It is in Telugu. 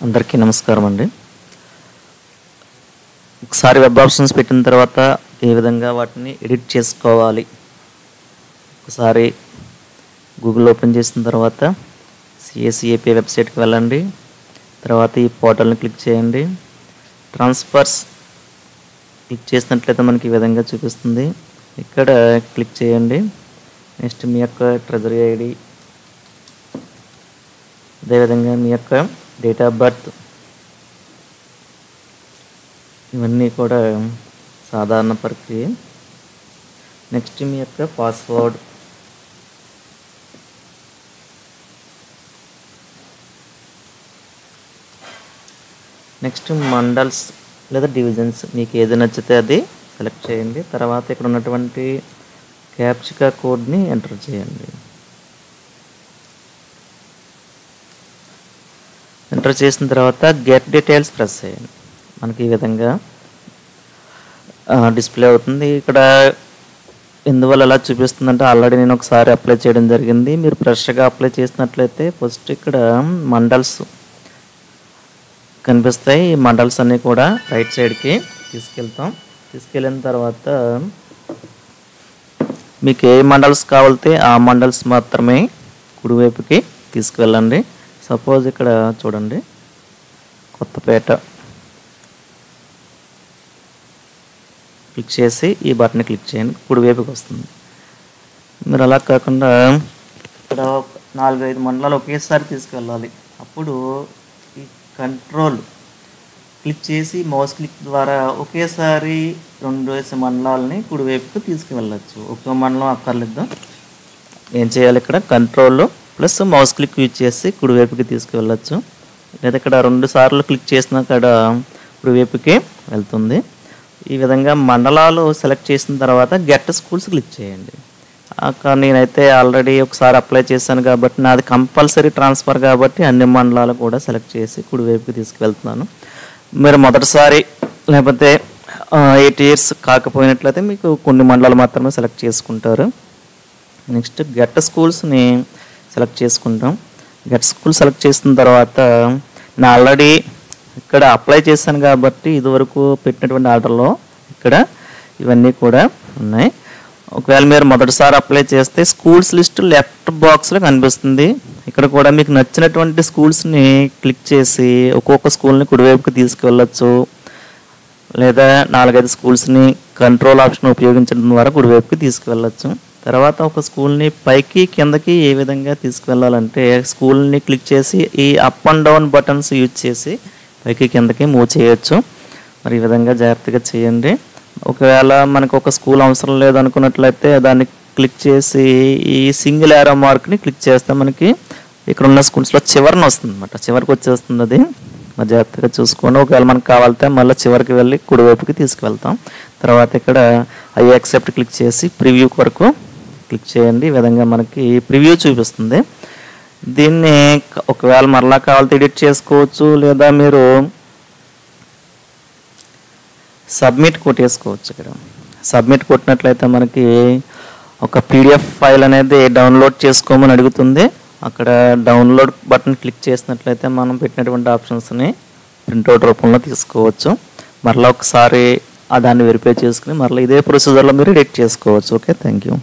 అందరికీ నమస్కారం అండి. ఒకసారి వెబ్ ఆప్షన్స్ పెట్టిన తర్వాత ఏ విధంగా వాటిని ఎడిట్ చేసుకోవాలి, ఒకసారి గూగుల్ ఓపెన్ చేసిన తర్వాత CACAPI వెబ్సైట్కి వెళ్ళండి. తర్వాత ఈ పోర్టల్ని క్లిక్ చేయండి. ట్రాన్స్ఫర్స్ క్లిక్ చేసినట్లయితే మనకి ఈ విధంగా చూపిస్తుంది. ఇక్కడ క్లిక్ చేయండి. నెక్స్ట్ మీ యొక్క ట్రెజరీ ఐడి, అదేవిధంగా మీ యొక్క డేట్ ఆఫ్ బర్త్, ఇవన్నీ కూడా సాధారణ ప్రక్రియ. నెక్స్ట్ మీ యొక్క పాస్వర్డ్, నెక్స్ట్ మండల్స్ లేదా డివిజన్స్, మీకు ఏది నచ్చితే అది సెలెక్ట్ చేయండి. తర్వాత ఇక్కడ ఉన్నటువంటి క్యాప్చా కోడ్ని ఎంటర్ చేయండి. ఎంటర్ చేసిన తర్వాత గెట్ డీటెయిల్స్ ప్రెస్ చేయండి. మనకి ఈ విధంగా డిస్ప్లే అవుతుంది. ఇక్కడ ఎందువల్ల అలా చూపిస్తుందంటే ఆల్రెడీ నేను ఒకసారి అప్లై చేయడం జరిగింది. మీరు ఫ్రెష్గా అప్లై చేసినట్లయితే ఫస్ట్ ఇక్కడ మండల్స్ కనిపిస్తాయి. ఈ మండల్స్ అన్నీ కూడా రైట్ సైడ్కి తీసుకెళ్ళిన తర్వాత మీకు ఏ మండల్స్ కావాలితే ఆ మండల్స్ మాత్రమే కుడివైపుకి తీసుకువెళ్ళండి. సపోజ్ ఇక్కడ చూడండి, కొత్తపేట క్లిక్ చేసి ఈ బటన్ క్లిక్ చేయండి, కుడివైపుకి వస్తుంది. మీరు అలా కాకుండా ఇక్కడ 4-5 మండలాలు ఒకేసారి తీసుకెళ్ళాలి. అప్పుడు ఈ కంట్రోల్ క్లిక్ చేసి మౌస్ క్లిక్ ద్వారా ఒకేసారి 2 మండలాలని కుడివైపుకి తీసుకువెళ్ళచ్చు. ఒక్క మండలం అక్కర్లేదు. ఏం చేయాలి, ఇక్కడ control plus mouse click use చేసి కుడివైపుకి తీసుకువెళ్ళచ్చు. లేదా ఇక్కడ 2 సార్లు క్లిక్ చేసినా అక్కడ కుడివైపుకి వెళ్తుంది. ఈ విధంగా మండలాలు సెలెక్ట్ చేసిన తర్వాత గెట్ స్కూల్స్ క్లిక్ చేయండి. నేనైతే ఆల్రెడీ ఒకసారి అప్లై చేశాను కాబట్టి నాది కంపల్సరీ ట్రాన్స్ఫర్ కాబట్టి అన్ని మండలాలు కూడా సెలెక్ట్ చేసి కుడివైపుకి తీసుకువెళ్తున్నాను. మీరు మొదటిసారి లేకపోతే 8 years కాకపోయినట్లయితే మీకు కొన్ని మండలాలు మాత్రమే సెలెక్ట్ చేసుకుంటారు. నెక్స్ట్ గెట్ స్కూల్స్ని సెలెక్ట్ చేసుకుంటాం. గెట్ స్కూల్ సెలెక్ట్ చేసిన తర్వాత నేను ఆల్రెడీ ఇక్కడ అప్లై చేశాను కాబట్టి ఇదివరకు పెట్టినటువంటి ఆర్డర్లో ఇక్కడ ఇవన్నీ కూడా ఉన్నాయి. ఒకవేళ మీరు మొదటిసారి అప్లై చేస్తే స్కూల్స్ లిస్ట్ లెఫ్ట్ బాక్స్లో కనిపిస్తుంది. ఇక్కడ కూడా మీకు నచ్చినటువంటి స్కూల్స్ని క్లిక్ చేసి ఒక్కొక్క స్కూల్ని కుడివైపుకి తీసుకువెళ్ళచ్చు. లేదా 4-5 స్కూల్స్ని కంట్రోల్ ఆప్షన్ ఉపయోగించడం ద్వారా కుడివైపుకి తీసుకువెళ్ళచ్చు. తర్వాత ఒక స్కూల్ని పైకి కిందకి ఏ విధంగా తీసుకువెళ్ళాలంటే స్కూల్ని క్లిక్ చేసి ఈ up and down buttons use చేసి పైకి కిందకి మూవ్ చేయొచ్చు. మరి ఈ విధంగా జాగ్రత్తగా చేయండి. ఒకవేళ మనకు ఒక స్కూల్ అవసరం లేదు అనుకున్నట్లయితే దాన్ని క్లిక్ చేసి ఈ సింగిల్ యారో మార్క్ని క్లిక్ చేస్తే మనకి ఇక్కడ ఉన్న స్కూల్స్లో చివరిని వస్తుంది అనమాట. చివరికి వచ్చేస్తుంది అది. మరి జాగ్రత్తగా చూసుకోండి. ఒకవేళ మనకు కావాలితే మళ్ళీ చివరికి వెళ్ళి కుడివైపుకి తీసుకువెళ్తాం. తర్వాత ఇక్కడ ఐ యాక్సెప్ట్ క్లిక్ చేసి ప్రివ్యూ వరకు క్లిక్ చేయండి. ఈ విధంగా మనకి ప్రివ్యూ చూపిస్తుంది. దీన్ని ఒకవేళ మరలా కావాలితే ఎడిట్ చేసుకోవచ్చు, లేదా మీరు సబ్మిట్ కొట్టేసుకోవచ్చు. ఇక్కడ సబ్మిట్ కొట్టినట్లయితే మనకి ఒక PDF ఫైల్ అనేది డౌన్లోడ్ చేసుకోమని అడుగుతుంది. అక్కడ డౌన్లోడ్ బటన్ క్లిక్ చేసినట్లయితే మనం పెట్టినటువంటి ఆప్షన్స్ని ప్రింట్అవుట్ రూపంలో తీసుకోవచ్చు. మరలా ఒకసారి దాన్ని వెరిఫై చేసుకుని మరలా ఇదే ప్రొసీజర్లో మీరు ఎడిట్ చేసుకోవచ్చు. Okay, thank you.